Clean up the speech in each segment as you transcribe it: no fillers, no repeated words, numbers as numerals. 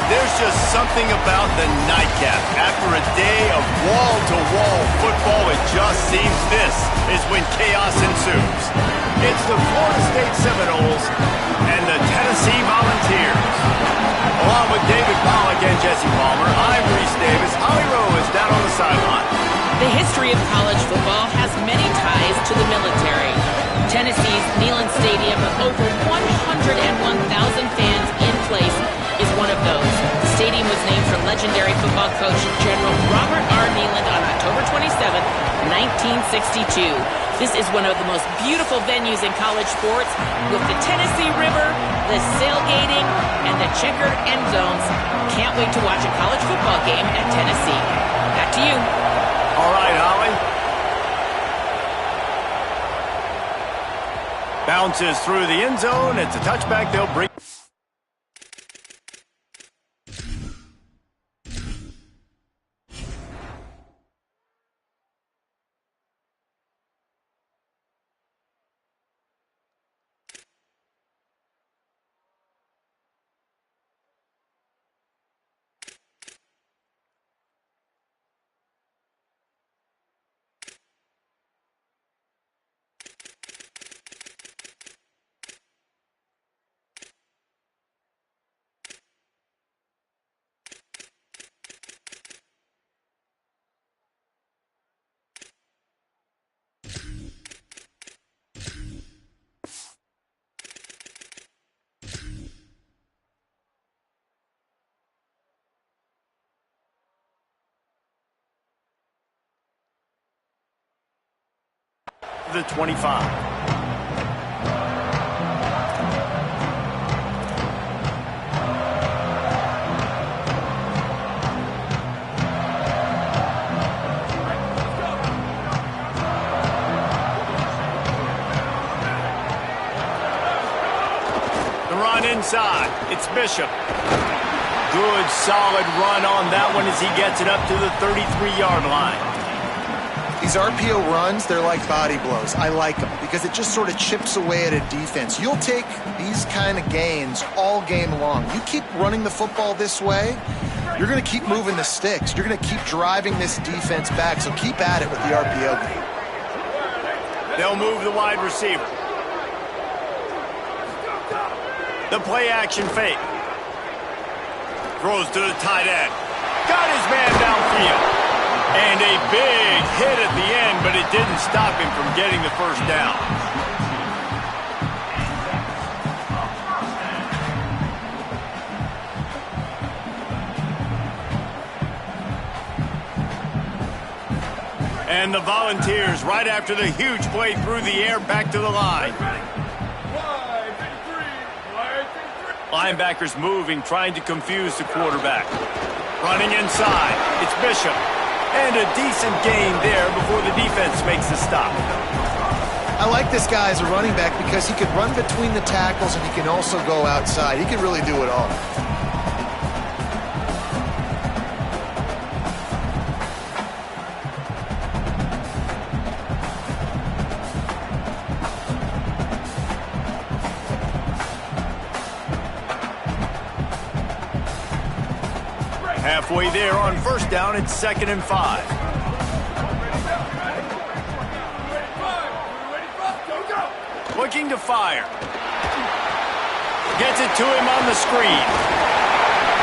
There's just something about the nightcap. After a day of wall-to-wall football, it just seems this is when chaos ensues. It's the Florida State Seminoles and the Tennessee Volunteers. Along with David Pollack and Jesse Palmer, I'm Reese Davis. Holly Rowe is down on the sideline. The history of college football has many ties to the military. Tennessee's Neyland Stadium with over 101,000 fans in place is one of those. The stadium was named for legendary football coach General Robert R. Neyland on October 27, 1962. This is one of the most beautiful venues in college sports with the Tennessee River, the sailgating, and the checkered end zones. Can't wait to watch a college football game at Tennessee. Back to you. All right, Holly. Bounces through the end zone. It's a touchback. They'll bring. The 25. The run inside. It's Bishop. Good, solid run on that one as he gets it up to the 33-yard line. These RPO runs, they're like body blows. I like them because it just sort of chips away at a defense. You'll take these kind of gains all game long. You keep running the football this way, you're going to keep moving the sticks. You're going to keep driving this defense back, so keep at it with the RPO game. They'll move the wide receiver. The play action fake. Throws to the tight end. Got his man downfield. And a big hit at the end, but it didn't stop him from getting the first down. And the Volunteers, right after the huge play through the air, back to the line. Linebackers moving, trying to confuse the quarterback. Running inside, it's Bishop. And a decent gain there before the defense makes the stop. I like this guy as a running back because he can run between the tackles and he can also go outside. He can really do it all. Halfway there on first down, it's 2nd and 5. Looking to fire. Gets it to him on the screen.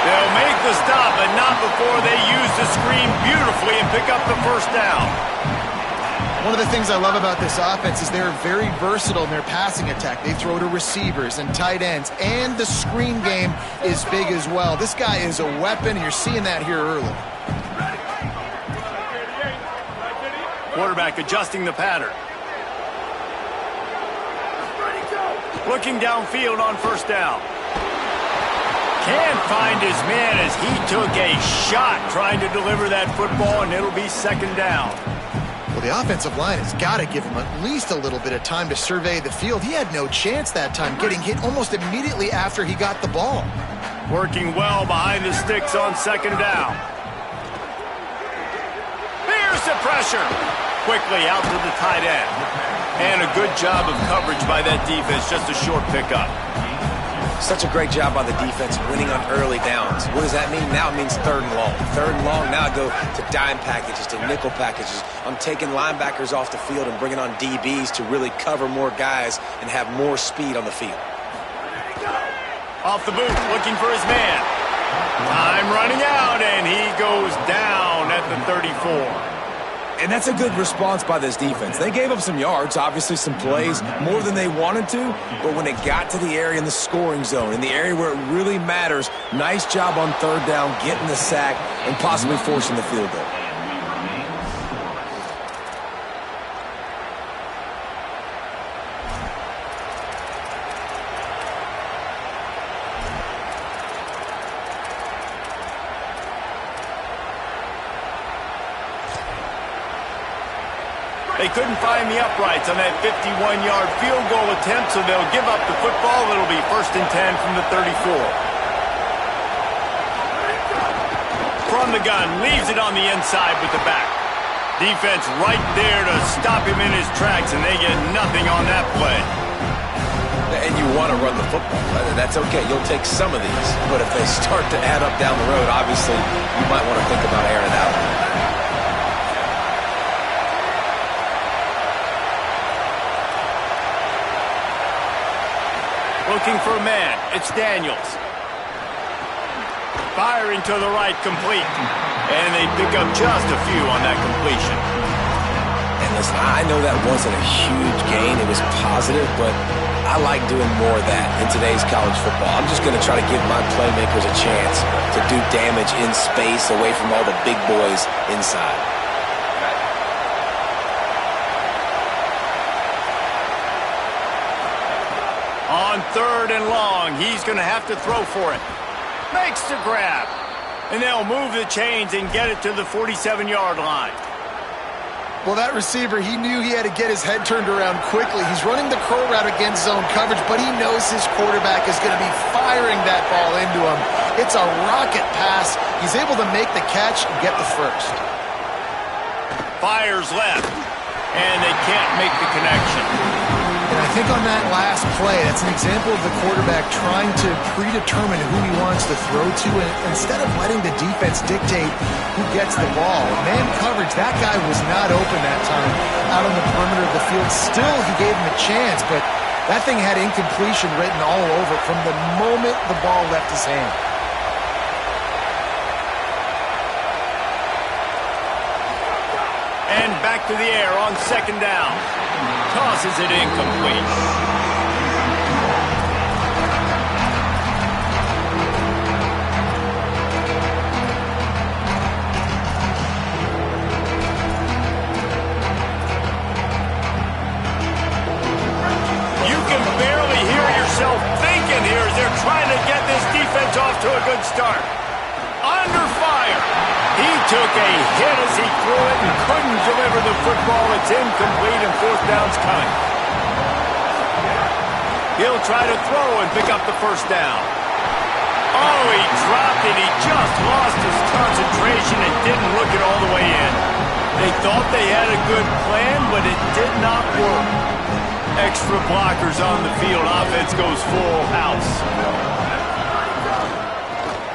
They'll make the stop, but not before they use the screen beautifully and pick up the first down. One of the things I love about this offense is they're very versatile in their passing attack. They throw to receivers and tight ends, and the screen game is big as well. This guy is a weapon, and you're seeing that here early. Quarterback adjusting the pattern. Looking downfield on first down. Can't find his man as he took a shot trying to deliver that football, and it'll be 2nd down. Well, the offensive line has got to give him at least a little bit of time to survey the field. He had no chance that time, getting hit almost immediately after he got the ball. Working well behind the sticks on 2nd down. There's the pressure. Quickly out to the tight end. And a good job of coverage by that defense, just a short pickup. Such a great job by the defense winning on early downs. What does that mean? Now it means 3rd and long. 3rd and long, now I go to dime packages, to nickel packages. I'm taking linebackers off the field and bringing on DBs to really cover more guys and have more speed on the field. Off the boot, looking for his man. Time running out, and he goes down at the 34. And that's a good response by this defense. They gave up some yards, obviously some plays, more than they wanted to, but when it got to the area in the scoring zone, in the area where it really matters, nice job on 3rd down, getting the sack, and possibly forcing the field goal. They couldn't find the uprights on that 51-yard field goal attempt, so they'll give up the football. It'll be 1st and 10 from the 34. From the gun, leaves it on the inside with the back. Defense right there to stop him in his tracks, and they get nothing on that play. And you want to run the football. That's okay. You'll take some of these. But if they start to add up down the road, obviously, you might want to think about airing it out. Looking for a man. It's Daniels. Firing to the right, complete. And they pick up just a few on that completion. And listen, I know that wasn't a huge gain. It was positive, but I like doing more of that in today's college football. I'm just going to try to give my playmakers a chance to do damage in space away from all the big boys inside. On 3rd and long, he's going to have to throw for it. Makes the grab. And they'll move the chains and get it to the 47-yard line. Well, that receiver, he knew he had to get his head turned around quickly. He's running the curl route against zone coverage, but he knows his quarterback is going to be firing that ball into him. It's a rocket pass. He's able to make the catch and get the first. Fires left, and they can't make the connection. And I think on that last play, that's an example of the quarterback trying to predetermine who he wants to throw to, and instead of letting the defense dictate who gets the ball. Man coverage, that guy was not open that time out on the perimeter of the field. Still, he gave him a chance, but that thing had incompletion written all over it from the moment the ball left his hand. And back to the air on 2nd down. Tosses it incomplete. You can barely hear yourself thinking here as they're trying to get this defense off to a good start. Under fire. He took a hit as he threw it and couldn't deliver the football. It's incomplete and 4th down's coming. He'll try to throw and pick up the 1st down. Oh, he dropped it. He just lost his concentration and didn't look it all the way in. They thought they had a good plan, but it did not work. Extra blockers on the field. Offense goes full house.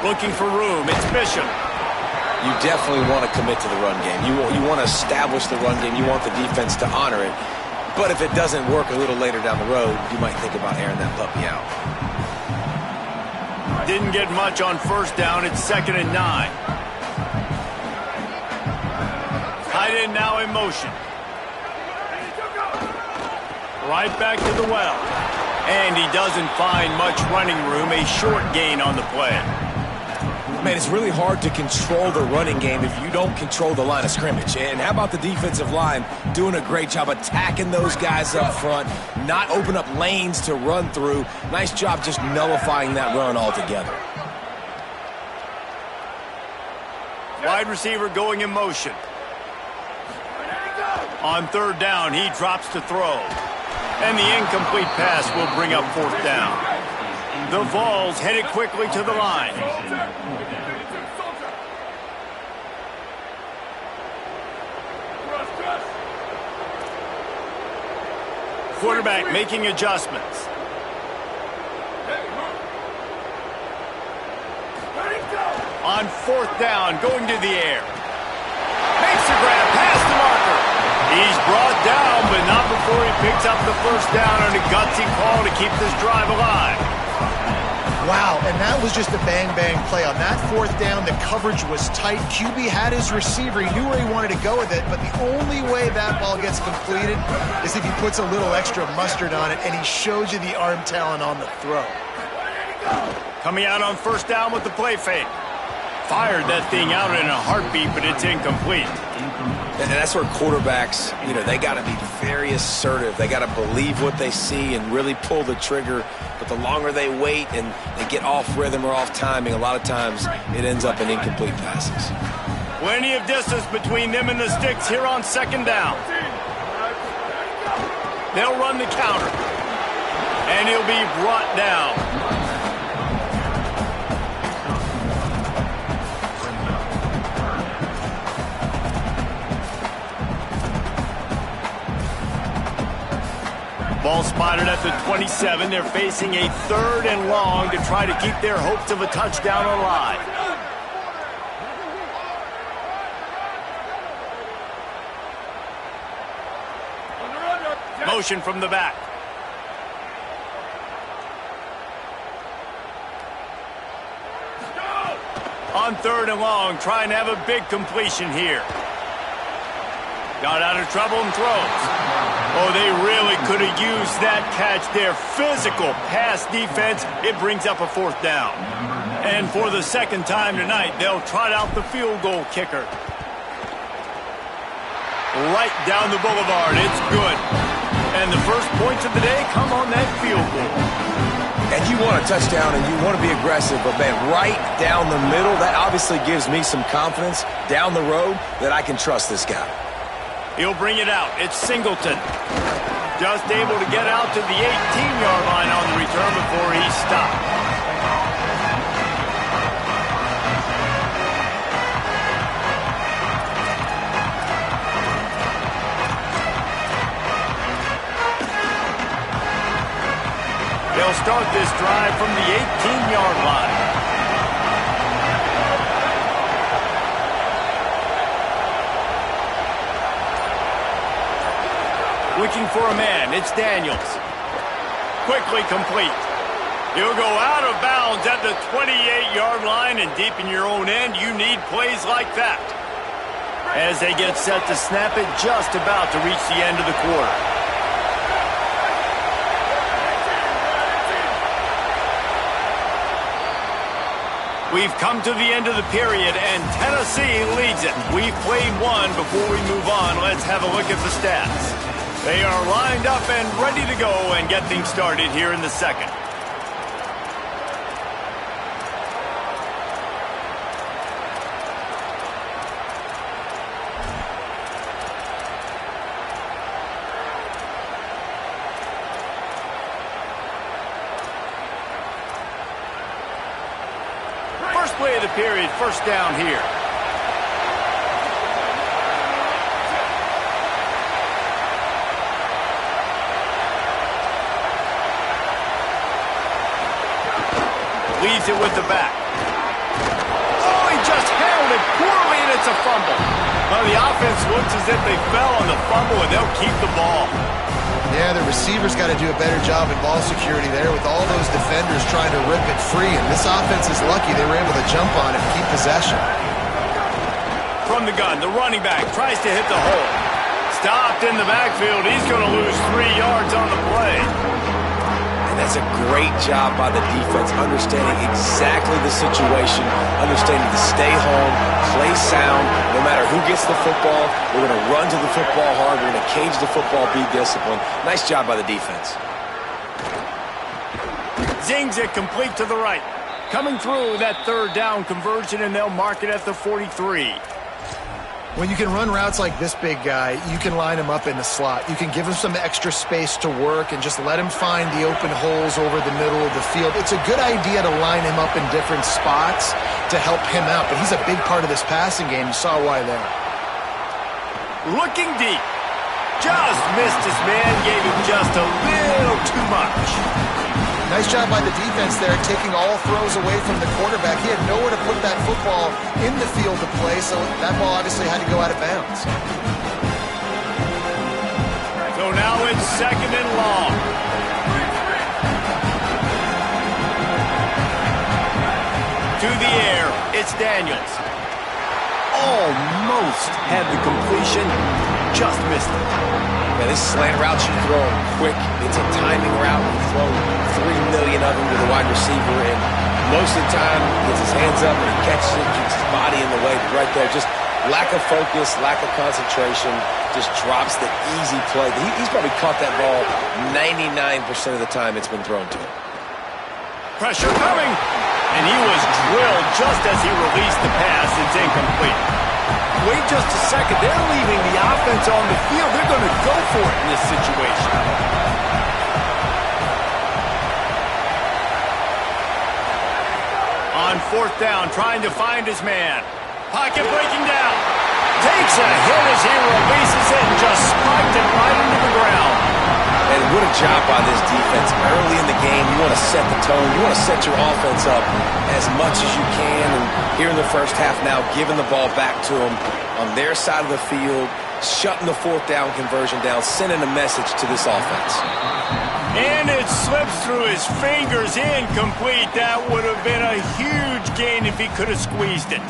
Looking for room. It's Bishop. You definitely want to commit to the run game. You want to establish the run game. You want the defense to honor it. But if it doesn't work a little later down the road, you might think about airing that puppy out. Didn't get much on 1st down. It's 2nd and 9. Tight end now in motion. Right back to the well. And he doesn't find much running room. A short gain on the play. Man, it's really hard to control the running game if you don't control the line of scrimmage. And how about the defensive line doing a great job attacking those guys up front, not open up lanes to run through. Nice job just nullifying that run altogether. Wide receiver going in motion. On 3rd down, he drops to throw. And the incomplete pass will bring up 4th down. The Vols headed quickly to the line. Quarterback making adjustments. On 4th down, going to the air. Makes the grab past the marker. He's brought down, but not before he picks up the first down on a gutsy call to keep this drive alive. Wow, and that was just a bang-bang play. On that 4th down, the coverage was tight. QB had his receiver. He knew where he wanted to go with it, but the only way that ball gets completed is if he puts a little extra mustard on it, and he shows you the arm talent on the throw. Coming out on 1st down with the play fake. Fired that thing out in a heartbeat, but it's incomplete. And that's where quarterbacks, they got to be very assertive. They got to believe what they see and really pull the trigger. But the longer they wait and they get off rhythm or off timing, a lot of times it ends up in incomplete passes. Plenty of distance between them and the sticks here on 2nd down. They'll run the counter. And he'll be brought down. Ball spotted at the 27. They're facing a 3rd and long to try to keep their hopes of a touchdown alive. Motion from the back. On 3rd and long, trying to have a big completion here. Got out of trouble and throws. Oh, they really could have used that catch there. Physical pass defense. It brings up a 4th down. And for the 2nd time tonight, they'll trot out the field goal kicker. Right down the boulevard. It's good. And the first points of the day come on that field goal. And you want a touchdown and you want to be aggressive, but man, right down the middle, that obviously gives me some confidence down the road that I can trust this guy. He'll bring it out. It's Singleton. Just able to get out to the 18-yard line on the return before he stopped. They'll start this drive from the 18-yard line. Looking for a man. It's Daniels. Quickly complete. He'll go out of bounds at the 28-yard line, and deep in your own end, you need plays like that. As they get set to snap it, just about to reach the end of the quarter. We've come to the end of the period, and Tennessee leads it. We've played one. Before we move on, let's have a look at the stats. They are lined up and ready to go and get things started here in the 2nd. First play of the period, 1st down here. Leaves it with the back. Oh, he just handled it poorly, and it's a fumble. Well, the offense looks as if they fell on the fumble, and they'll keep the ball. Yeah, the receivers got to do a better job in ball security there with all those defenders trying to rip it free. And this offense is lucky they were able to jump on it and keep possession. From the gun, the running back tries to hit the hole. Stopped in the backfield. He's going to lose 3 yards on the play. That's a great job by the defense, understanding exactly the situation, understanding to stay home, play sound. No matter who gets the football, we're going to run to the football hard. We're going to cage the football, be disciplined. Nice job by the defense. Zings it complete to the right. Coming through that 3rd down conversion, and they'll mark it at the 43. When you can run routes like this big guy, you can line him up in the slot. You can give him some extra space to work and just let him find the open holes over the middle of the field. It's a good idea to line him up in different spots to help him out, but he's a big part of this passing game. You saw why there. Looking deep. Just missed his man, gave him just a little too much. Nice job by the defense there, taking all throws away from the quarterback. He had nowhere to put that football in the field to play, so that ball obviously had to go out of bounds. So now it's 2nd and long. To the air, it's Daniels. Almost had the completion, just missed it. Yeah, this slant route you throw quick. It's a timing route. You throw 3 million of them to the wide receiver, and most of the time he gets his hands up and he catches it, keeps his body in the way. But right there, just lack of focus, lack of concentration, just drops the easy play. He's probably caught that ball 99% of the time it's been thrown to him. Pressure coming, and he was drilled just as he released the pass. It's incomplete. Wait just a second. They're leaving the offense on the field. They're going to go for it in this situation. On 4th down, trying to find his man. Pocket breaking down. Takes a hit as he releases it and just spiked it right into the ground. And what a job by this defense. Early in the game, you want to set the tone. You want to set your offense up as much as you can. And here in the first half now, giving the ball back to them on their side of the field, shutting the 4th down conversion down, sending a message to this offense. And it slips through his fingers, incomplete. That would have been a huge gain if he could have squeezed it.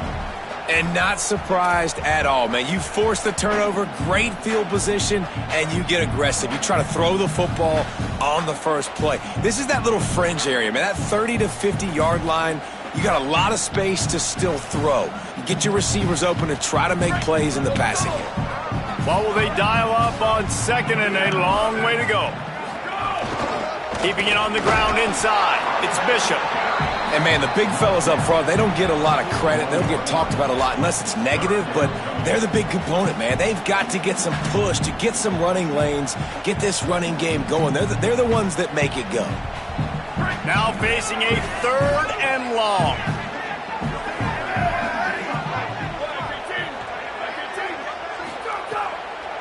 And not surprised at all, man. You force the turnover, great field position, and you get aggressive. You try to throw the football on the first play. This is that little fringe area, man. That 30 to 50-yard line, you got a lot of space to still throw. You get your receivers open and try to make plays in the passing game. What will they dial up on 2nd and a long way to go? Keeping it on the ground inside. It's Bishop. And, man, the big fellas up front, they don't get a lot of credit. They don't get talked about a lot unless it's negative, but they're the big component, man. They've got to get some push, to get some running lanes, get this running game going. They're the ones that make it go. Now facing a 3rd and long.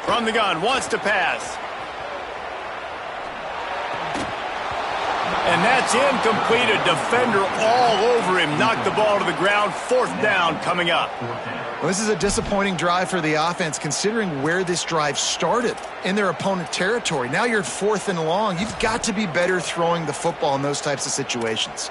From the gun, wants to pass. And that's incomplete. A defender all over him. Knocked the ball to the ground. 4th down coming up. Well, this is a disappointing drive for the offense, considering where this drive started, in their opponent territory. Now you're at 4th and long. You've got to be better throwing the football in those types of situations.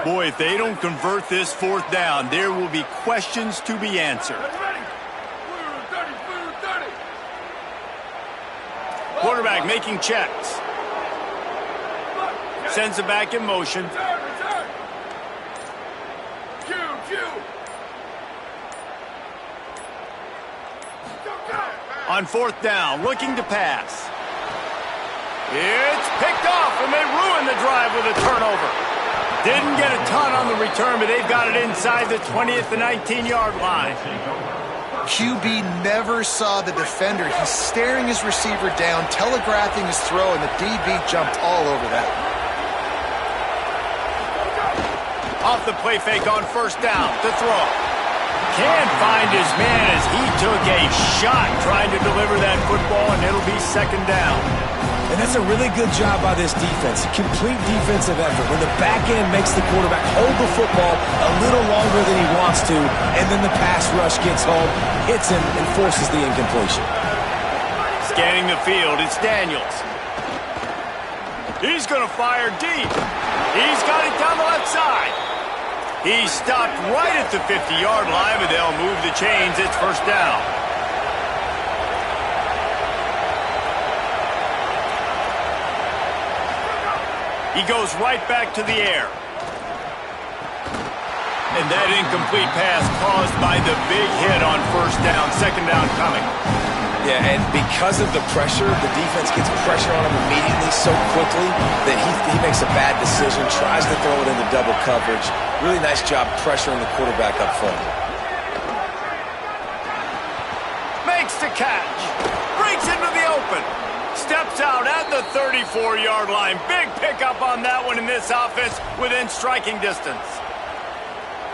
Boy, if they don't convert this 4th down, there will be questions to be answered. Quarterback making checks. Sends it back in motion. On 4th down, looking to pass. It's picked off, and they ruin the drive with a turnover. Didn't get a ton on the return, but they've got it inside the 20th to 19-yard line. QB never saw the defender. He's staring his receiver down, telegraphing his throw, and the DB jumped all over that. Off the play fake on 1st down to throw. Can't find his man as he took a shot trying to deliver that football, and it'll be 2nd down. And that's a really good job by this defense. Complete defensive effort. When the back end makes the quarterback hold the football a little longer than he wants to, and then the pass rush gets home, hits him, and forces the incompletion. Scanning the field, it's Daniels. He's going to fire deep. He's got it down the left side. He stopped right at the 50-yard line, but they'll move the chains. It's 1st down. He goes right back to the air. And that incomplete pass caused by the big hit on 1st down. 2nd down coming. Yeah, and because of the pressure, the defense gets pressure on him immediately so quickly that he makes a bad decision, tries to throw it into double coverage. Really nice job pressuring the quarterback up front. Makes the catch. Breaks into the open. Steps out at the 34-yard line. Big pickup on that one in this offense within striking distance.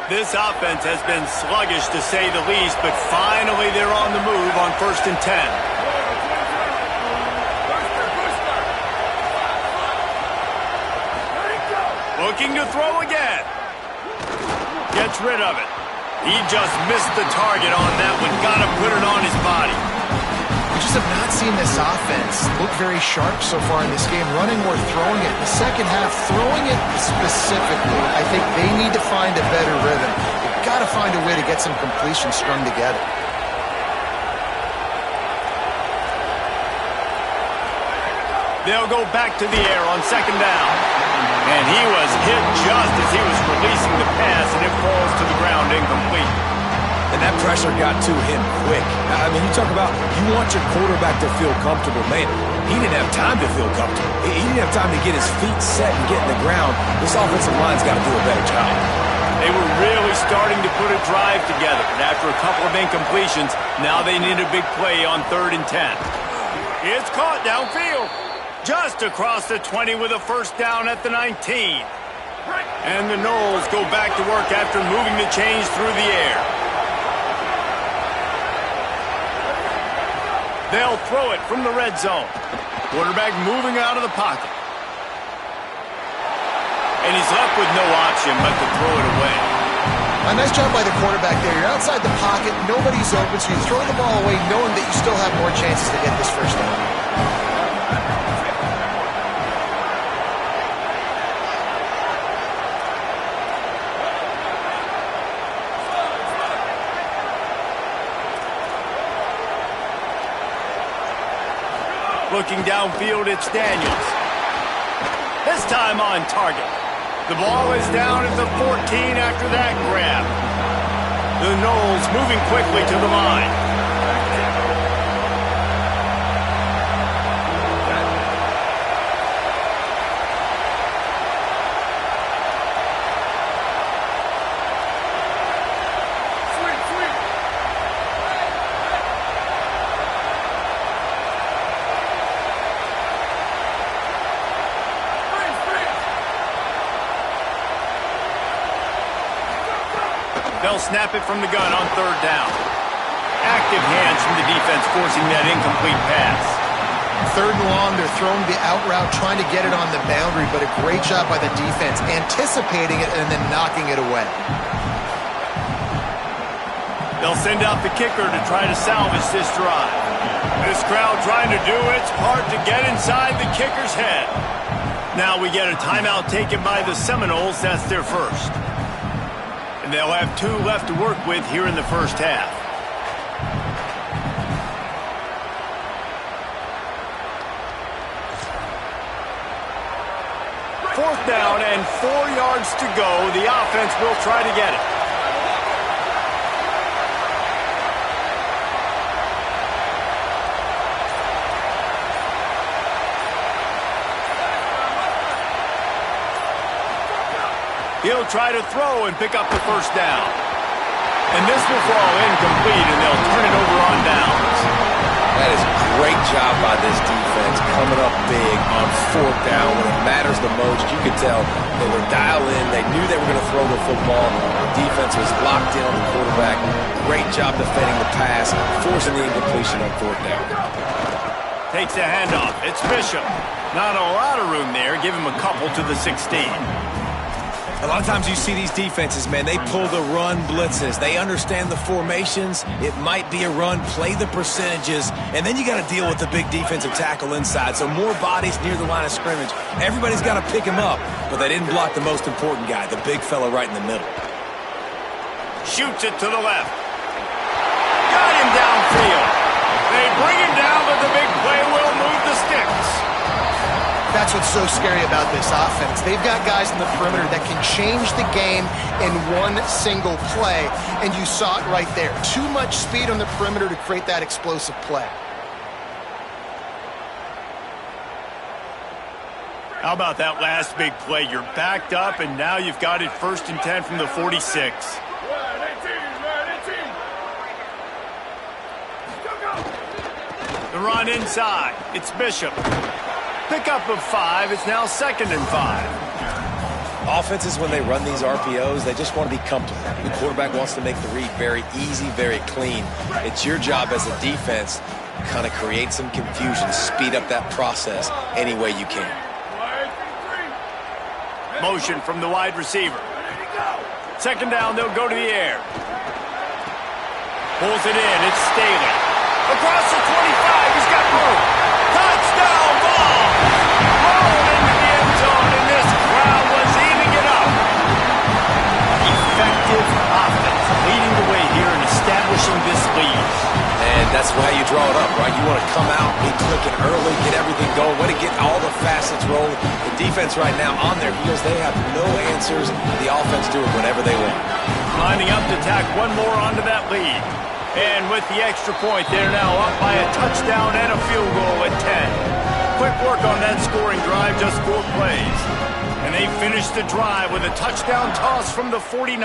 This offense has been sluggish to say the least, but finally they're on the move on 1st and 10. Looking to throw again. Gets rid of it. He just missed the target on that one. Got to put it on his body. We just have not seen this offense look very sharp so far in this game, running or throwing it. The second half, throwing it specifically, I think they need to find a better rhythm. They've got to find a way to get some completion strung together. They'll go back to the air on 2nd down. And he was hit just as he was releasing the pass, and it falls to the ground incomplete. And that pressure got to him quick. I mean, you talk about you want your quarterback to feel comfortable. Man, he didn't have time to feel comfortable. He didn't have time to get his feet set and get in the ground. This offensive line's got to do a better job. They were really starting to put a drive together. And after a couple of incompletions, now they need a big play on 3rd and 10. It's caught downfield. Just across the 20 with a 1st down at the 19. And the Noles go back to work after moving the chains through the air. They'll throw it from the red zone. Quarterback moving out of the pocket. And he's left with no option but to throw it away. A nice job by the quarterback there. You're outside the pocket, nobody's open, so you throw the ball away knowing that you still have more chances to get this 1st down. Looking downfield, it's Daniels. This time on target. The ball is down at the 14 after that grab. The Noles moving quickly to the line. They'll snap it from the gun on 3rd down. Active hands from the defense forcing that incomplete pass. 3rd and long, they're throwing the out route, trying to get it on the boundary, but a great job by the defense, anticipating it and then knocking it away. They'll send out the kicker to try to salvage this drive. This crowd trying to do its part to get inside the kicker's head. Now we get a timeout taken by the Seminoles. That's their first. And they'll have 2 left to work with here in the 1st half. Fourth down and 4 yards to go. The offense will try to get it. He'll try to throw and pick up the 1st down. And this will fall incomplete, and they'll turn it over on downs. That is a great job by this defense, coming up big on 4th down when it matters the most. You could tell they were dialed in. They knew they were going to throw the football. The defense was locked in on the quarterback. Great job defending the pass, forcing the incompletion on 4th down. Takes a handoff. It's Bishop. Not a lot of room there. Give him a couple to the 16. A lot of times you see these defenses, man, they pull the run blitzes. They understand the formations. It might be a run, play the percentages, and then you got to deal with the big defensive tackle inside. So more bodies near the line of scrimmage. Everybody's got to pick him up, but they didn't block the most important guy, the big fella right in the middle. Shoots it to the left. Got him downfield. They bring him down, but the big play will move the sticks. That's what's so scary about this offense. They've got guys in the perimeter that can change the game in one single play, and you saw it right there. Too much speed on the perimeter to create that explosive play. How about that last big play? You're backed up, and now you've got it 1st and 10 from the 46. The run inside. It's Bishop. Pickup of 5. It's now 2nd and 5. Offenses, when they run these RPOs, they just want to be comfortable. The quarterback wants to make the read very easy, very clean. It's your job as a defense to kind of create some confusion, speed up that process any way you can. Motion from the wide receiver. Second down, they'll go to the air. Pulls it in, it's Staley. Across the 25, he's got room. Touchdown ball! Rolled into the end zone, and this crowd was eating it up. Effective offense, leading the way here and establishing this lead. And that's how you draw it up, right? You want to come out, be clicking early, get everything going, want to get all the facets rolling. The defense right now on their heels, they have no answers. The offense do it whenever they want. Lining up to tack one more onto that lead. And with the extra point, they're now up by a touchdown and a field goal at 10. Quick work on that scoring drive, just 4 plays. And they finish the drive with a touchdown toss from the 49.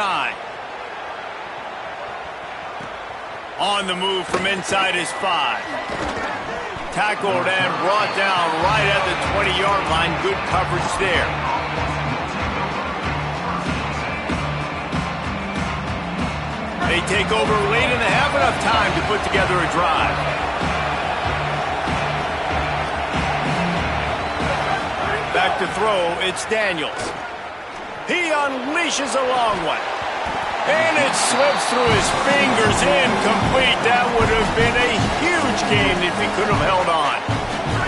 On the move from inside his 5. Tackled and brought down right at the 20-yard line. Good coverage there. They take over late and they have enough time to put together a drive. Back to throw, it's Daniels. He unleashes a long one. And it slips through his fingers, incomplete. That would have been a huge gain if he could have held on.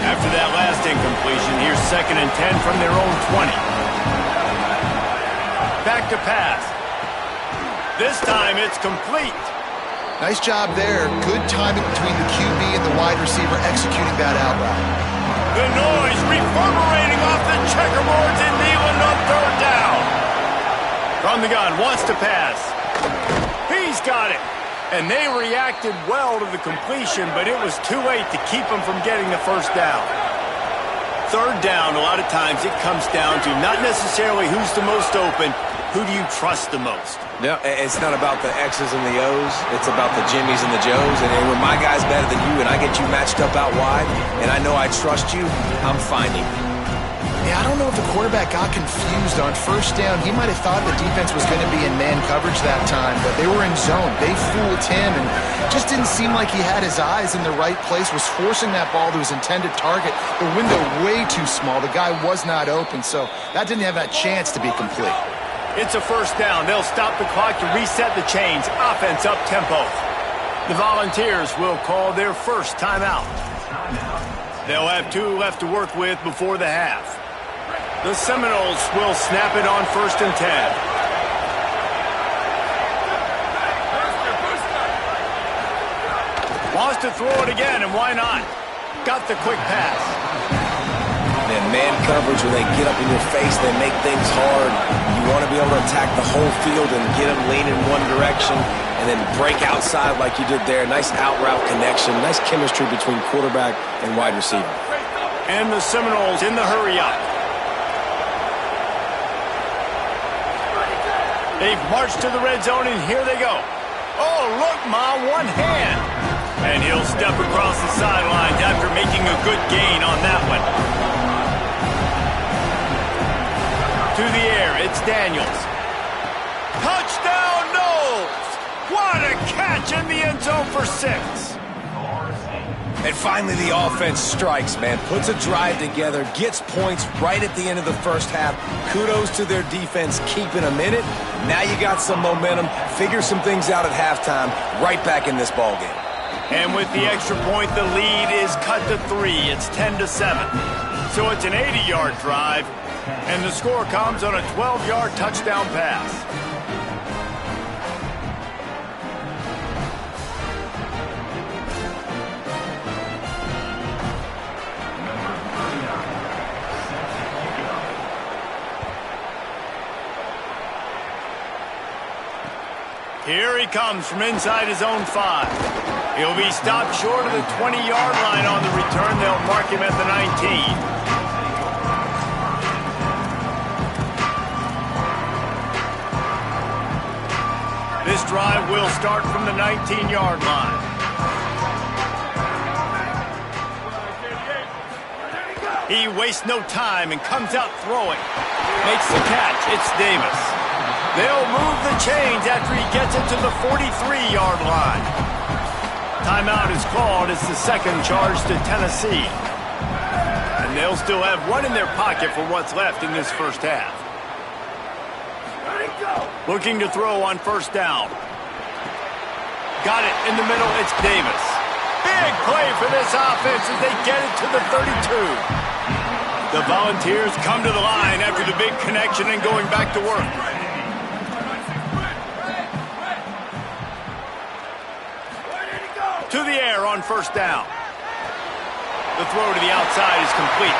After that last incompletion, here's 2nd and 10 from their own 20. Back to pass. This time it's complete. Nice job there. Good timing between the QB and the wide receiver executing that out route. The noise reverberating off the checkerboards in Neyland on 3rd down. From the gun, wants to pass. He's got it. And they reacted well to the completion, but it was too late to keep them from getting the 1st down. 3rd down, a lot of times it comes down to not necessarily who's the most open, who do you trust the most? Yeah, it's not about the X's and the O's. It's about the Jimmies and the Joes. And when my guy's better than you and I get you matched up out wide and I know I trust you, I'm finding you. Yeah, I don't know if the quarterback got confused on 1st down. He might have thought the defense was going to be in man coverage that time, but they were in zone. They fooled him and just didn't seem like he had his eyes in the right place, was forcing that ball to his intended target. The window way too small. The guy was not open, so that didn't have that chance to be complete. It's a 1st down. They'll stop the clock to reset the chains. Offense up tempo. The Volunteers will call their 1st timeout. They'll have 2 left to work with before the half. The Seminoles will snap it on 1st and 10. Wants to throw it again, and why not? Got the quick pass. And man coverage, when they get up in your face, they make things hard. You want to be able to attack the whole field and get them leaning one direction and then break outside like you did there. Nice out route connection, nice chemistry between quarterback and wide receiver. And the Seminoles in the hurry up. They've marched to the red zone, and here they go. Oh, look, Ma, one hand. And he'll step across the sidelines after making a good gain on that one. To the air, it's Daniels. Touchdown, Knowles! What a catch in the end zone for 6. And finally the offense strikes, man. Puts a drive together, gets points right at the end of the 1st half. Kudos to their defense keeping them in it. Now you got some momentum. Figure some things out at halftime. Right back in this ballgame. And with the extra point, the lead is cut to 3. It's 10-7. So it's an 80-yard drive. And the score comes on a 12-yard touchdown pass. Here he comes from inside his own 5. He'll be stopped short of the 20-yard line on the return. They'll mark him at the 19. This drive will start from the 19-yard line. He wastes no time and comes out throwing. Makes the catch. It's Davis. They'll move the chains after he gets it to the 43-yard line. Timeout is called. It's the second charge to Tennessee. And they'll still have one in their pocket for what's left in this first half. Looking to throw on first down. Got it in the middle. It's Davis. Big play for this offense as they get it to the 32. The Volunteers come to the line after the big connection and going back to work. To the air on first down. The throw to the outside is complete.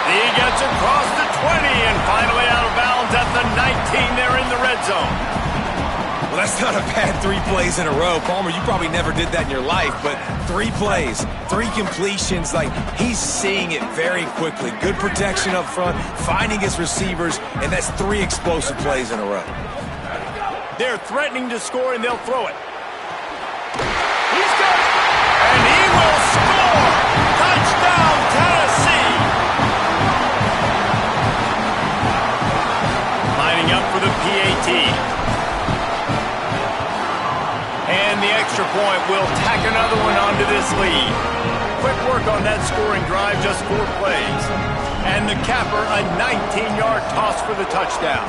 He gets across the 20 and finally out of bounds at the 19. They're in the red zone. Well, that's not a bad 3 plays in a row. Palmer, you probably never did that in your life, but 3 plays, 3 completions, like he's seeing it very quickly. Good protection up front, finding his receivers, and that's 3 explosive plays in a row. They're threatening to score, and they'll throw it. He's got it, and he will score! Touchdown, Tennessee! Lining up for the PAT. And the extra point will tack another one onto this lead. Quick work on that scoring drive, just 4 plays. And the capper, a 19-yard toss for the touchdown.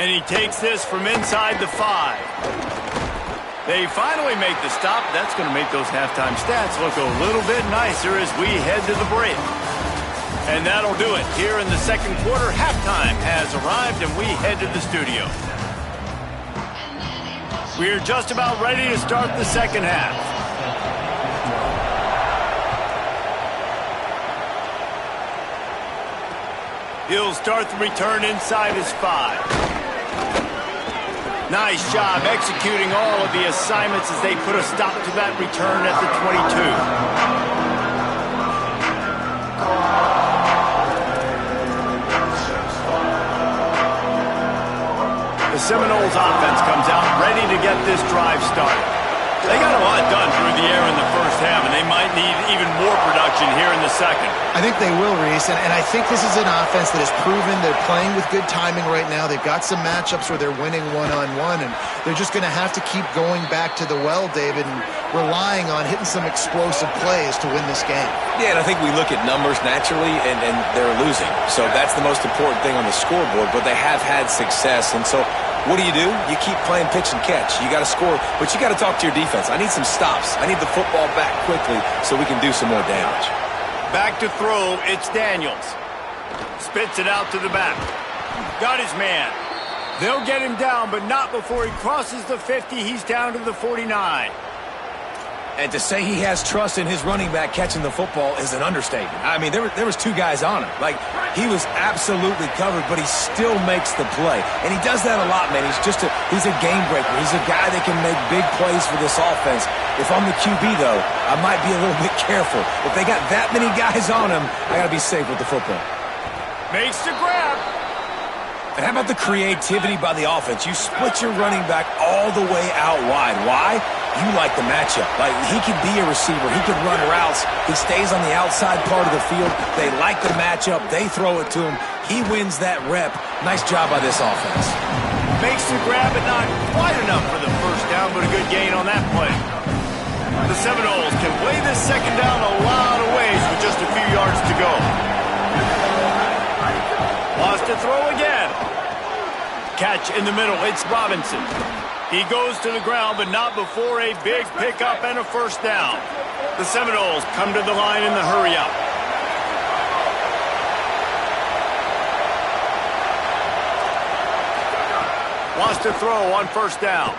And he takes this from inside the 5. They finally make the stop. That's going to make those halftime stats look a little bit nicer as we head to the break. And that'll do it. Here in the second quarter, halftime has arrived, and we head to the studio. We're just about ready to start the second half. He'll start the return inside his 5. Nice job executing all of the assignments as they put a stop to that return at the 22. The Seminoles offense comes out ready to get this drive started. They got a lot done through the air in the first half, and they might need even more production here in the second. I think they will, Reese, and I think this is an offense that has proven they're playing with good timing right now. They've got some matchups where they're winning one-on-one, and they're just going to have to keep going back to the well, David, and relying on hitting some explosive plays to win this game. Yeah, and I think we look at numbers naturally, and they're losing. So that's the most important thing on the scoreboard, but they have had success, and so what do? You keep playing pitch and catch. You got to score, but you got to talk to your defense. I need some stops. I need the football back quickly so we can do some more damage. Back to throw, it's Daniels. Spits it out to the back. Got his man. They'll get him down, but not before he crosses the 50. He's down to the 49. And to say he has trust in his running back catching the football is an understatement. I mean, there was 2 guys on him. Like, he was absolutely covered, but he still makes the play. And he does that a lot, man. He's a game breaker. He's a guy that can make big plays for this offense. If I'm the QB, though, I might be a little bit careful. If they got that many guys on him, I got to be safe with the football. Makes the grab. And how about the creativity by the offense? You split your running back all the way out wide. Why? You like the matchup. Like, he can be a receiver. He can run routes. He stays on the outside part of the field. They like the matchup. They throw it to him. He wins that rep. Nice job by this offense. Makes the grab, but not quite enough for the first down, but a good gain on that play. The Seminoles can play this second down a lot of ways with just a few yards to go. Lost to throw again. Catch in the middle. It's Robinson. He goes to the ground, but not before a big pickup and a first down. The Seminoles come to the line in the hurry-up. Wants to throw on first down.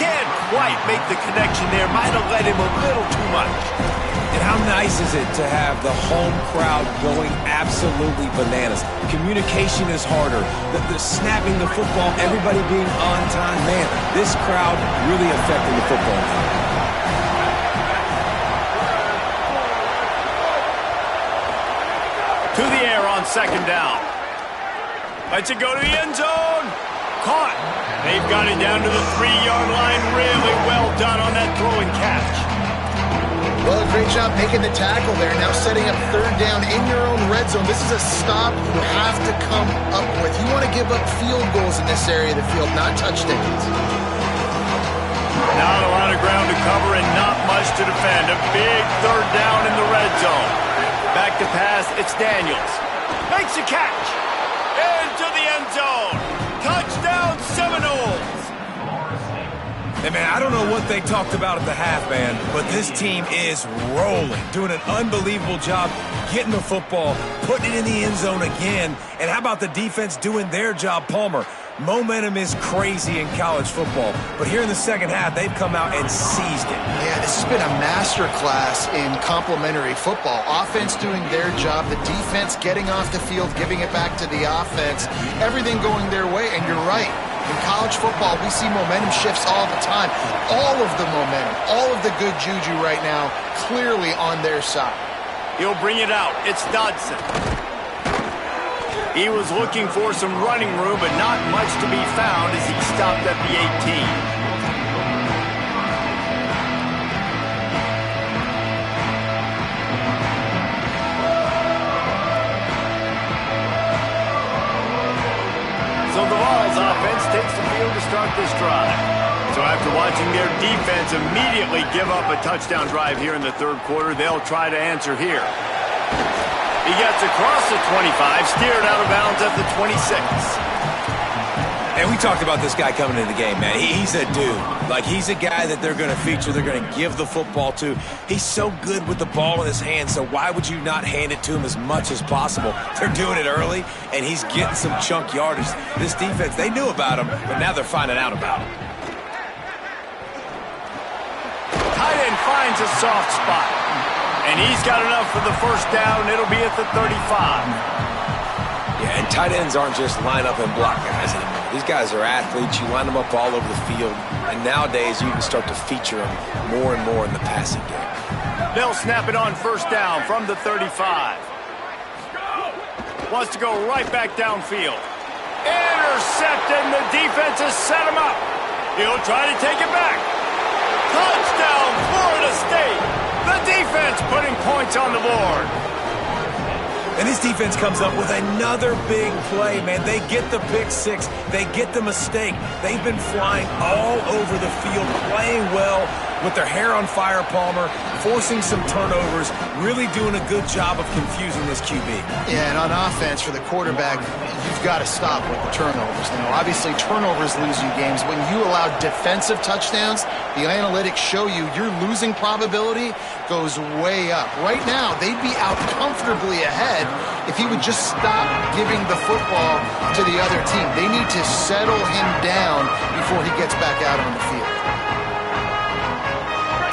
Can't quite make the connection there. Might have led him a little too much. And how nice is it to have the home crowd going absolutely bananas? Communication is harder. The snapping the football, everybody being on time. Man, this crowd really affecting the football game. To the air on second down. Lets it go to the end zone. Caught. They've got it down to the 3-yard line. Really well done on that throw and catch. Well, a great job making the tackle there. Now setting up third down in your own red zone. This is a stop you have to come up with. You want to give up field goals in this area of the field, not touchdowns. Not a lot of ground to cover and not much to defend. A big third down in the red zone. Back to pass, it's Daniels. Makes a catch. Into the end zone. Touchdown Seminoles. Hey, man, I don't know what they talked about at the half, man, but this team is rolling, doing an unbelievable job getting the football, putting it in the end zone again. And how about the defense doing their job, Palmer? Momentum is crazy in college football, but here in the second half, they've come out and seized it. Yeah, this has been a master class in complementary football. Offense doing their job, the defense getting off the field, giving it back to the offense, everything going their way, and you're right. In college football, we see momentum shifts all the time. All of the momentum, all of the good juju right now, clearly on their side. He'll bring it out. It's Dodson. He was looking for some running room, but not much to be found as he stopped at the 18. So the Vols offense takes the field to start this drive. So after watching their defense immediately give up a touchdown drive here in the third quarter, they'll try to answer here. He gets across the 25, steered out of bounds at the 26. And we talked about this guy coming into the game, man. He's a dude. Like, he's a guy that they're going to feature, they're going to give the football to. He's so good with the ball in his hands, so why would you not hand it to him as much as possible? They're doing it early, and he's getting some chunk yardage. This defense, they knew about him, but now they're finding out about him. Tight end finds a soft spot. And he's got enough for the first down. It'll be at the 35. Yeah, and tight ends aren't just line up and block guys anymore. These guys are athletes. You line them up all over the field. And nowadays, you can start to feature them more and more in the passing game. They'll snap it on first down from the 35. Wants to go right back downfield. Intercepted, and the defense has set him up. He'll try to take it back. Touchdown, Florida State. The defense putting points on the board. And this defense comes up with another big play, man. They get the pick six. They get the mistake. They've been flying all over the field, playing well with their hair on fire, Palmer, forcing some turnovers, really doing a good job of confusing this QB. Yeah, and on offense for the quarterback, you've got to stop with the turnovers. Now, obviously, turnovers lose you games. When you allow defensive touchdowns, the analytics show you your losing probability goes way up. Right now, they'd be out comfortably ahead if he would just stop giving the football to the other team. They need to settle him down before he gets back out on the field.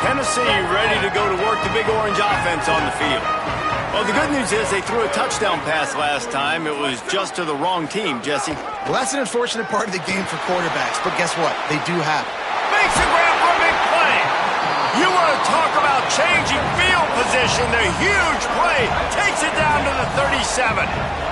Tennessee ready to go to work the Big Orange offense on the field. Well, the good news is they threw a touchdown pass last time. It was just to the wrong team, Jesse. Well, that's an unfortunate part of the game for quarterbacks, but guess what? They do have it. Makes a grab for a big play. You want to talk about changing field position. The huge play takes it down to the 37.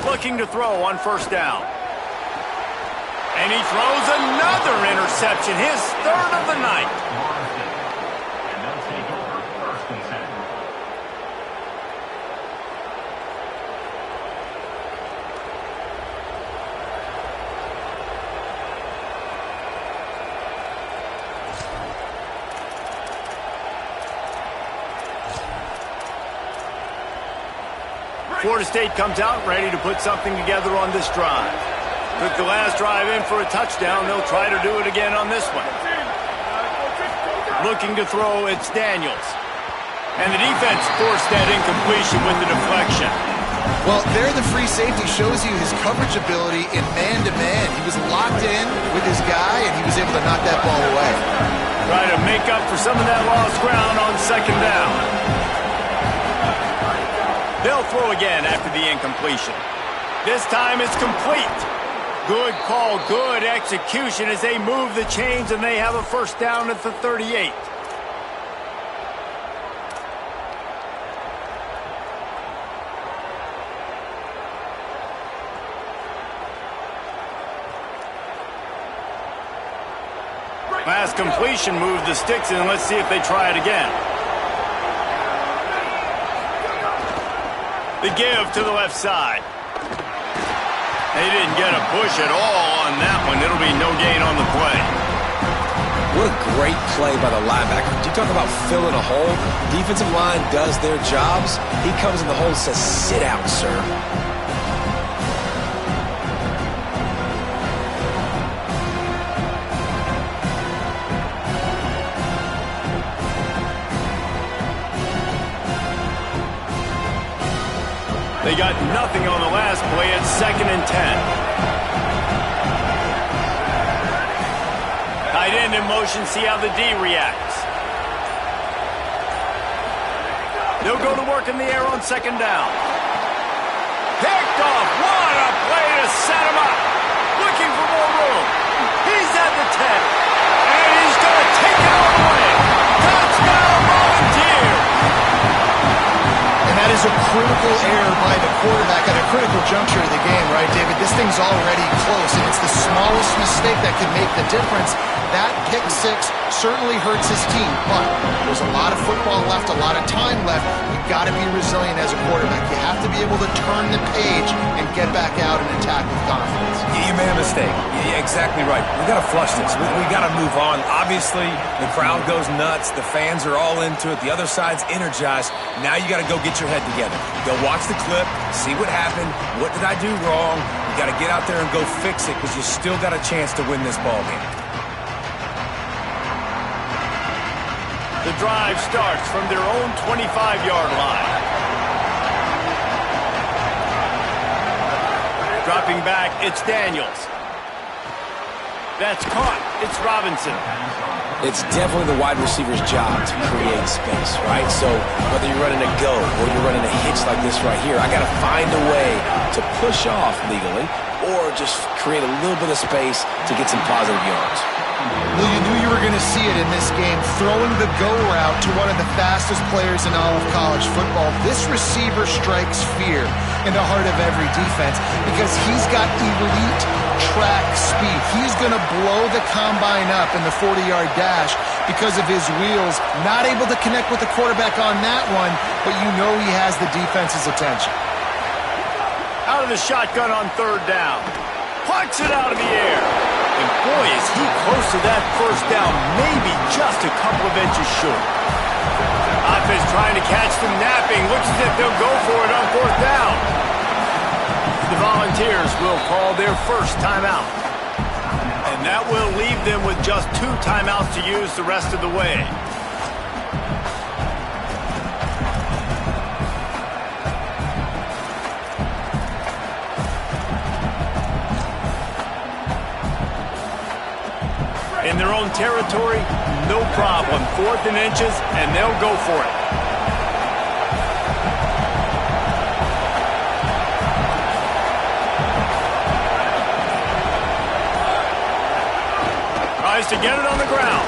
Looking to throw on first down. And he throws another interception, his third of the night. Florida State comes out ready to put something together on this drive. Took the last drive in for a touchdown. They'll try to do it again on this one. Looking to throw, it's Daniels. And the defense forced that incompletion with the deflection. Well, there the free safety shows you his coverage ability in man-to-man. He was locked in with his guy, and he was able to knock that ball away. Try to make up for some of that lost ground on second down. They'll throw again after the incompletion. This time it's complete. Good call, good execution as they move the chains and they have a first down at the 38. Last completion moved the sticks in. Let's see if they try it again. The give to the left side. They didn't get a push at all on that one. It'll be no gain on the play. What a great play by the linebacker. Do you talk about filling a hole? Defensive line does their jobs. He comes in the hole and says, sit out, sir. They got nothing on the last play. It's 2nd and 10. Tight end in motion, see how the D reacts. They'll go to work in the air on 2nd down. Picked off. What a play to set him up. Looking for more room. He's at the 10. And he's going to take it all the way. Touchdown, Volunteers. And that is a critical error by the quarterback at a critical juncture of the game, right, David? This thing's already close, and it's the smallest mistake that could make the difference. That pick six certainly hurts his team, but there's a lot of football left, a lot of time left. You've got to be resilient as a quarterback. You have to be able to turn the page and get back out and attack with confidence. You made a mistake. Yeah, exactly right. We got to flush this. We got to move on. Obviously, the crowd goes nuts. The fans are all into it. The other side's energized. Now you got to go get your head together. Go watch the clip, see what happened. What did I do wrong? You got to get out there and go fix it because you still got a chance to win this ball game. The drive starts from their own 25-yard line. Dropping back, it's Daniels. That's caught. It's Robinson. It's definitely the wide receiver's job to create space, right? So whether you're running a go or you're running a hitch like this right here, I got to find a way to push off legally or just create a little bit of space to get some positive yards. Well, you knew you were going to see it in this game, throwing the go route to one of the fastest players in all of college football. This receiver strikes fear in the heart of every defense because he's got elite track speed. He's going to blow the combine up in the 40-yard dash because of his wheels. Not able to connect with the quarterback on that one, but you know he has the defense's attention. Out of the shotgun on 3rd down. Plucks it out of the air. And boy, is he close to that 1st down, maybe just a couple of inches short. Offense trying to catch them napping. Looks as if they'll go for it on 4th down. The Volunteers will call their first timeout. And that will leave them with just 2 timeouts to use the rest of the way. In their own territory, no problem. 4th and inches, and they'll go for it. Tries to get it on the ground.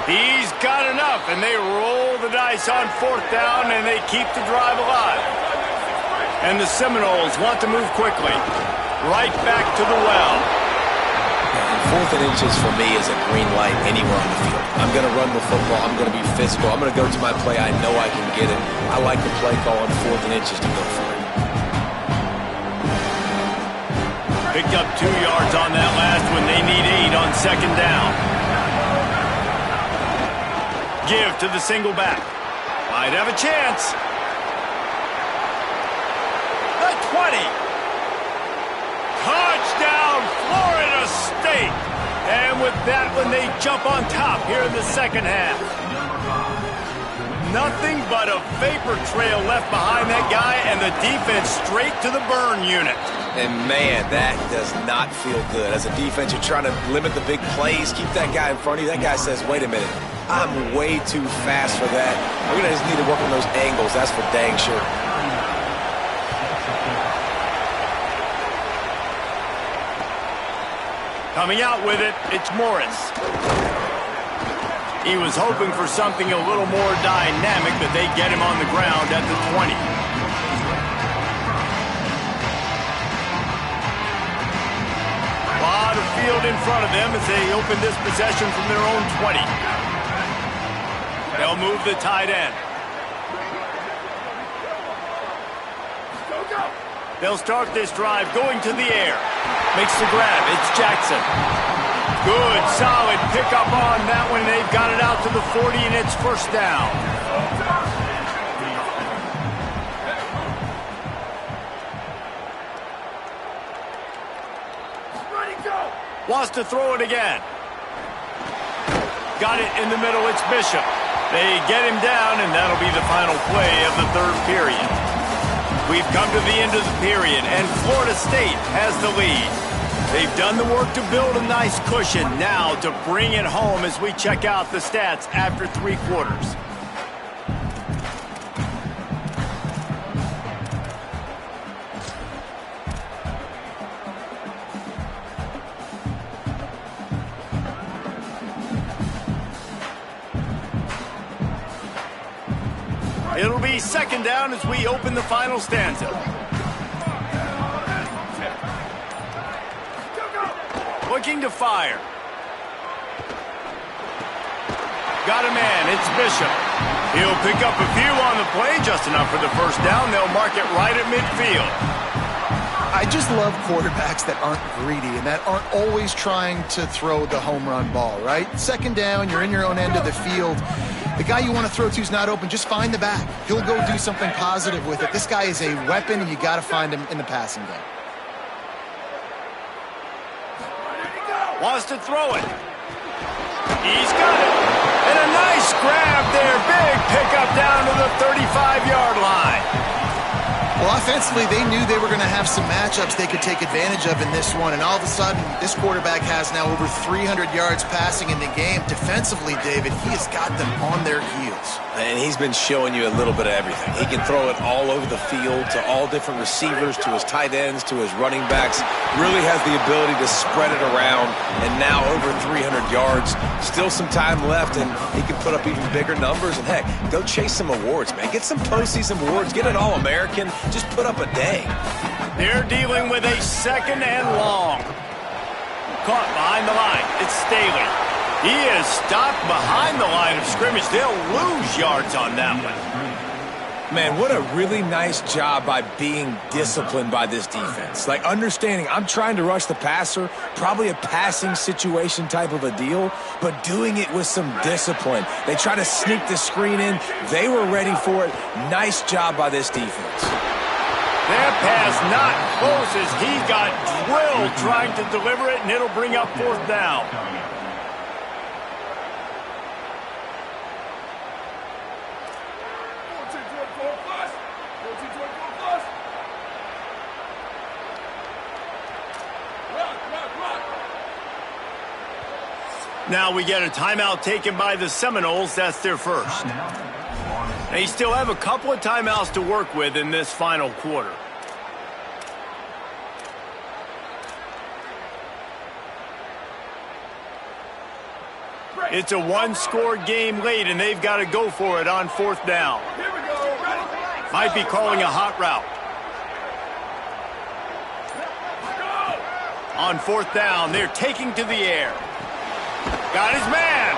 He's got enough, and they roll the dice on 4th down, and they keep the drive alive. And the Seminoles want to move quickly. Right back to the well. 4th and inches for me is a green light anywhere on the field. I'm going to run the football. I'm going to be physical. I'm going to go to my play. I know I can get it. I like the play call on 4th and inches to go for it. Picked up 2 yards on that last one. They need 8 on 2nd down. Give to the single back. Might have a chance. The 20. Touchdown, Florida State. And with that one, they jump on top here in the 2nd half. Nothing but a vapor trail left behind that guy, and the defense straight to the burn unit. And, man, that does not feel good. As a defense, you're trying to limit the big plays, keep that guy in front of you. That guy says, wait a minute, I'm way too fast for that. We're going to just need to work on those angles. That's for dang sure. Coming out with it, it's Morris. He was hoping for something a little more dynamic, but they get him on the ground at the 20. A lot of field in front of them as they open this possession from their own 20. They'll move the tight end. They'll start this drive going to the air. Makes the grab. It's Jackson. Good, solid pickup on that one. They've got it out to the 40, and it's first down. Wants to throw it again. Got it in the middle. It's Bishop. They get him down, and that'll be the final play of the third period. We've come to the end of the period, and Florida State has the lead. They've done the work to build a nice cushion. Now to bring it home as we check out the stats after 3 quarters. It'll be second down as we open the final stanza. Looking to fire. Got a man. It's Bishop. He'll pick up a few on the play, just enough for the first down. They'll mark it right at midfield. I just love quarterbacks that aren't greedy and that aren't always trying to throw the home run ball, right? Second down, you're in your own end of the field. The guy you want to throw to is not open. Just find the back. He'll go do something positive with it. This guy is a weapon, and you got to find him in the passing game. Wants to throw it. He's got it. And a nice grab there. Big pickup down to the 35-yard line. Well, offensively, they knew they were going to have some matchups they could take advantage of in this one, and all of a sudden, this quarterback has now over 300 yards passing in the game. Defensively, David, he has got them on their heels. And he's been showing you a little bit of everything. He can throw it all over the field to all different receivers, to his tight ends, to his running backs. Really has the ability to spread it around, and now over 300 yards. Still some time left, and he can put up even bigger numbers. And, heck, go chase some awards, man. Get some postseason awards. Get an All-American. Just put up a day. They're dealing with a second and long. Caught behind the line. It's Staley. He is stopped behind the line of scrimmage. They'll lose yards on that one. Man, what a really nice job by being disciplined by this defense. Like, understanding I'm trying to rush the passer, probably a passing situation type of a deal, but doing it with some discipline. They try to sneak the screen in. They were ready for it. Nice job by this defense. That pass not close as he got drilled trying to deliver it, and it'll bring up fourth down. Now we get a timeout taken by the Seminoles. That's their first. They still have a couple of timeouts to work with in this final quarter. It's a one-score game late, and they've got to go for it on fourth down. Might be calling a hot route. On fourth down, they're taking to the air. Got his man.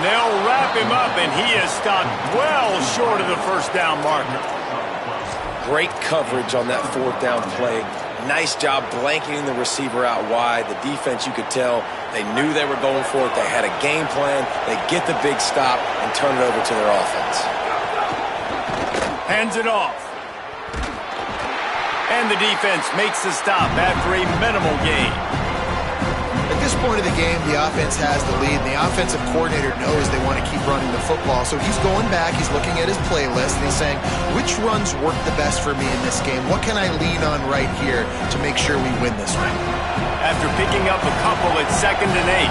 They'll wrap him up, and he is stopped well short of the first down marker. Great coverage on that fourth down play. Nice job blanketing the receiver out wide. The defense, you could tell, they knew they were going for it. They had a game plan. They get the big stop and turn it over to their offense. Hands it off. And the defense makes the stop after a minimal gain. At this point of the game, the offense has the lead, and the offensive coordinator knows they want to keep running the football. So he's going back, he's looking at his playlist, and he's saying, which runs work the best for me in this game? What can I lean on right here to make sure we win this one? After picking up a couple, it's 2nd and 8.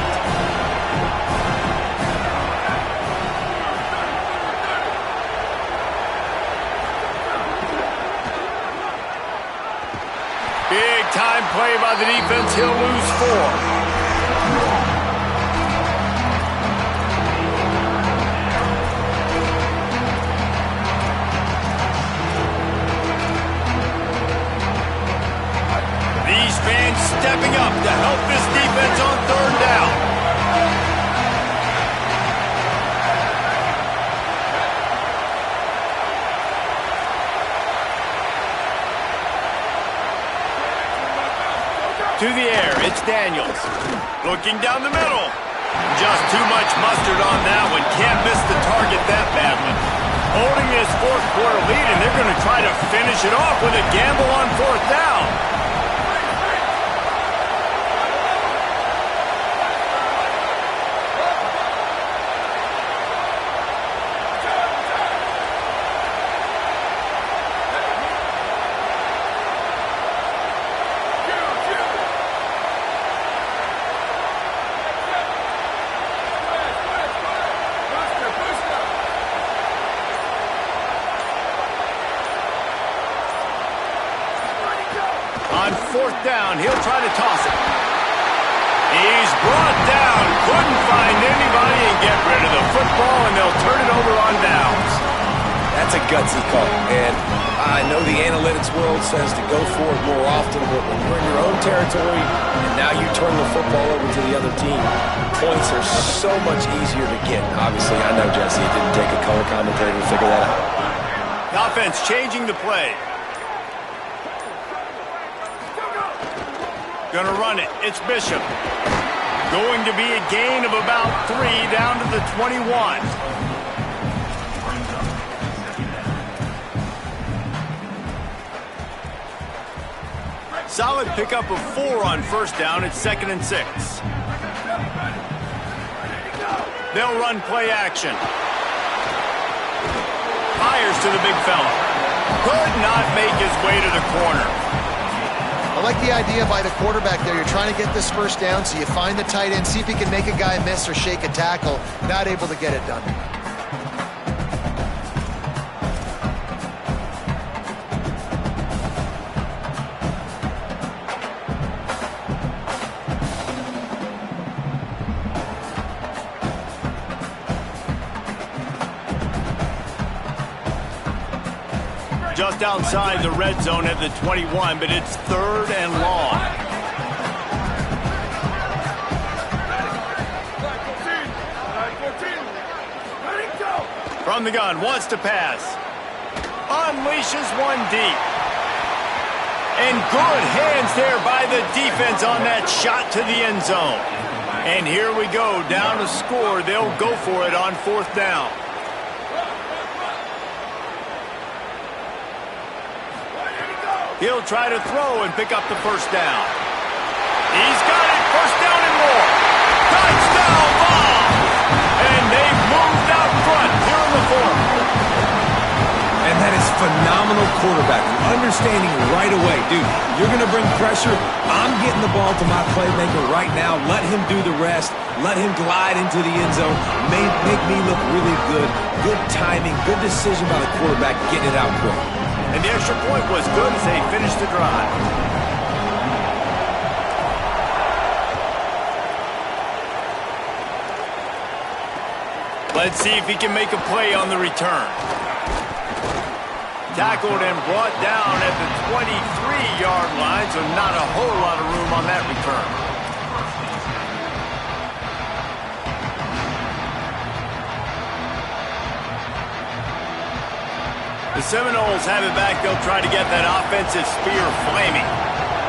Big time play by the defense. He'll lose 4. These fans stepping up to help this defense on 3rd To the air, it's Daniels. Looking down the middle. Just too much mustard on that one. Can't miss the target that badly. Holding this fourth quarter lead, and they're going to try to finish it off with a gamble on fourth down. On fourth down, he'll try to toss it. He's brought down. Couldn't find anybody and get rid of the football, and they'll turn it over on downs. That's a gutsy call, and I know the analytics world says to go for it more often, but when you're in your own territory and now you turn the football over to the other team, points are so much easier to get. Obviously, I know, Jesse, it didn't take a color commentator to figure that out. The offense changing the play. Gonna run it. It's Bishop. Going to be a gain of about 3 down to the 21. Solid pickup of 4 on first down. It's 2nd and 6. They'll run play action. Fires to the big fella. Could not make his way to the corner. I like the idea by the quarterback there. You're trying to get this first down, so you find the tight end, see if he can make a guy miss or shake a tackle. Not able to get it done. Just outside the red zone at the 21, but it's 3rd and long. From the gun, wants to pass. Unleashes one deep. And good hands there by the defense on that shot to the end zone. And here we go, down to score. They'll go for it on 4th down. He'll try to throw and pick up the first down. He's got it. First down and more. Touchdown ball. And they've moved out front here in the 4th. And that is phenomenal quarterbacking. Understanding right away, dude, you're going to bring pressure. I'm getting the ball to my playmaker right now. Let him do the rest. Let him glide into the end zone. Make me look really good. Good timing. Good decision by the quarterback getting it out quick. And the extra point was good as they finished the drive. Let's see if he can make a play on the return. Tackled and brought down at the 23-yard line, so not a whole lot of room on that return. The Seminoles have it back. They'll try to get that offensive spear flaming.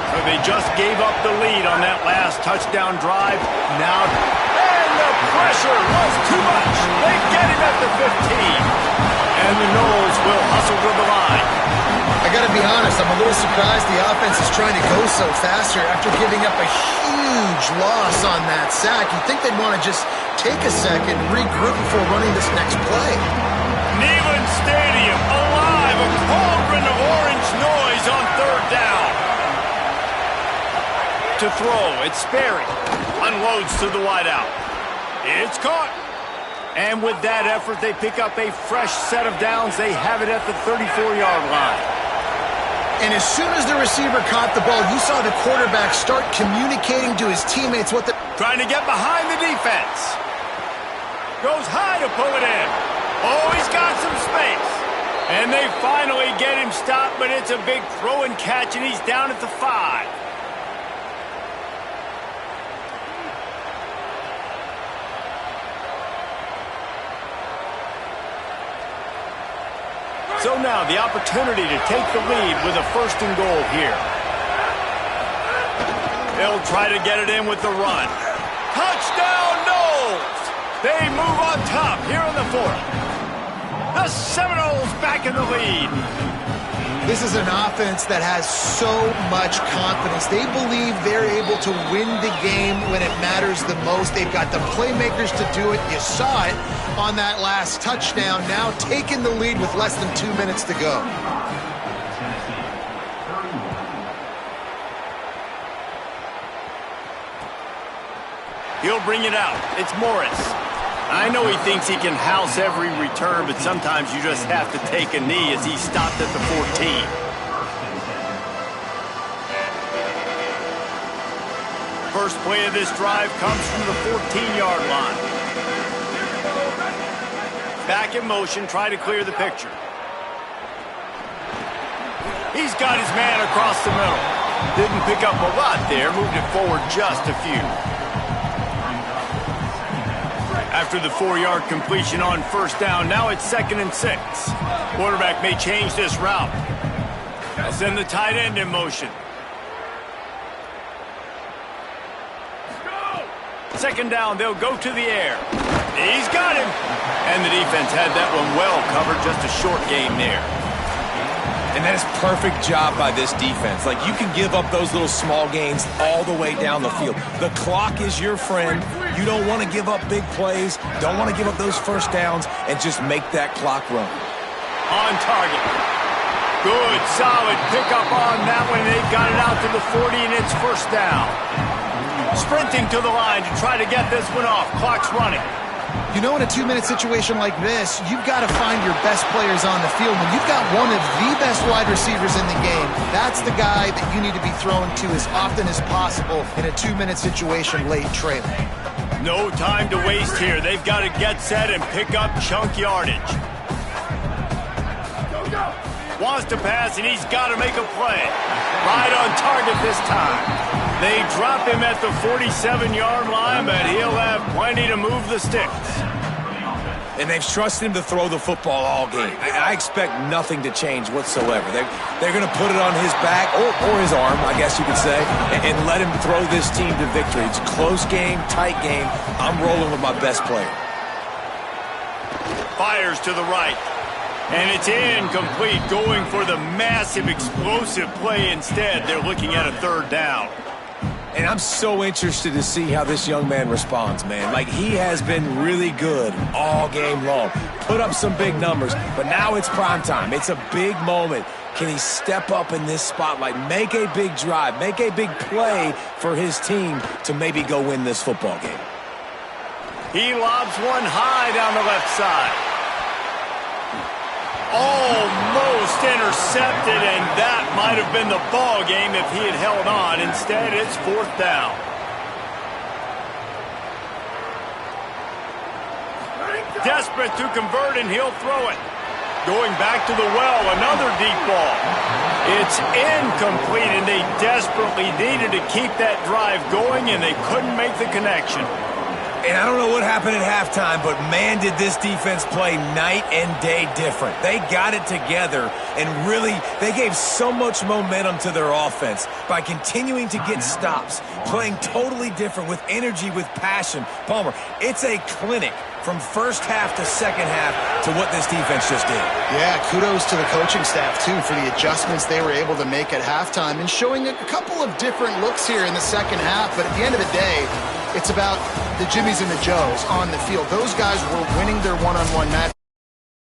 So they just gave up the lead on that last touchdown drive. Now, and the pressure was too much. They get him at the 15. And the Noles will hustle to the line. I got to be honest, I'm a little surprised the offense is trying to go so faster after giving up a huge loss on that sack. You'd think they'd want to just take a second, regroup before running this next play. Neyland Stadium alive, a cauldron of orange noise on 3rd down. To throw, it's Sperry. Unloads to the wideout. It's caught. And with that effort, they pick up a fresh set of downs. They have it at the 34-yard line. And as soon as the receiver caught the ball, you saw the quarterback start communicating to his teammates what the... Trying to get behind the defense. Goes high to pull it in. Oh, he's got some space. And they finally get him stopped, but it's a big throw and catch, and he's down at the 5. So now the opportunity to take the lead with a 1st and goal here. They'll try to get it in with the run. Touchdown, Noles! They move on top here in the fourth. The Seminoles back in the lead. This is an offense that has so much confidence. They believe they're able to win the game when it matters the most. They've got the playmakers to do it. You saw it on that last touchdown. Now taking the lead with less than 2 minutes to go. He'll bring it out. It's Morris. I know he thinks he can house every return, but sometimes you just have to take a knee as he stopped at the 14. First play of this drive comes from the 14-yard line. Back in motion, try to clear the picture. He's got his man across the middle. Didn't pick up a lot there, moved it forward just a few. After the 4-yard completion on first down, now it's 2nd and 6. Quarterback may change this route. They'll send the tight end in motion. Second down, they'll go to the air. He's got him. And the defense had that one well covered, just a short game there. And that is perfect job by this defense. Like, you can give up those little small gains all the way down the field. The clock is your friend. You don't want to give up big plays, don't want to give up those first downs, and just make that clock run. On target. Good, solid pickup on that one. They've got it out to the 40, and it's first down. Sprinting to the line to try to get this one off. Clock's running. You know, in a 2-minute situation like this, you've got to find your best players on the field. When you've got one of the best wide receivers in the game, that's the guy that you need to be throwing to as often as possible in a 2-minute situation late trailing. No time to waste here. They've got to get set and pick up chunk yardage. Wants to pass, and he's got to make a play. Right on target this time. They drop him at the 47-yard line, but he'll have plenty to move the sticks. And they've trusted him to throw the football all game. I expect nothing to change whatsoever. They're going to put it on his back, or his arm, I guess you could say, and let him throw this team to victory. It's a close game, tight game. I'm rolling with my best player. Fires to the right. And it's incomplete, going for the massive, explosive play instead. They're looking at a 3rd down. And I'm so interested to see how this young man responds, man. Like, he has been really good all game long. Put up some big numbers, but now it's prime time. It's a big moment. Can he step up in this spotlight, make a big drive, make a big play for his team to maybe go win this football game? He lobs one high down the left side. Almost intercepted, and that might have been the ball game if he had held on. Instead, it's 4th down. Desperate to convert, and he'll throw it. Going back to the well, another deep ball. It's incomplete, and they desperately needed to keep that drive going, and they couldn't make the connection. And I don't know what happened at halftime, but man, did this defense play night and day different. They got it together, and really, they gave so much momentum to their offense by continuing to get stops, playing totally different with energy, with passion. Palmer, it's a clinic from first half to second half to what this defense just did. Yeah, kudos to the coaching staff, too, for the adjustments they were able to make at halftime and showing a couple of different looks here in the second half. But at the end of the day, it's about the Jimmies and the Joes on the field. Those guys were winning their one-on-one match.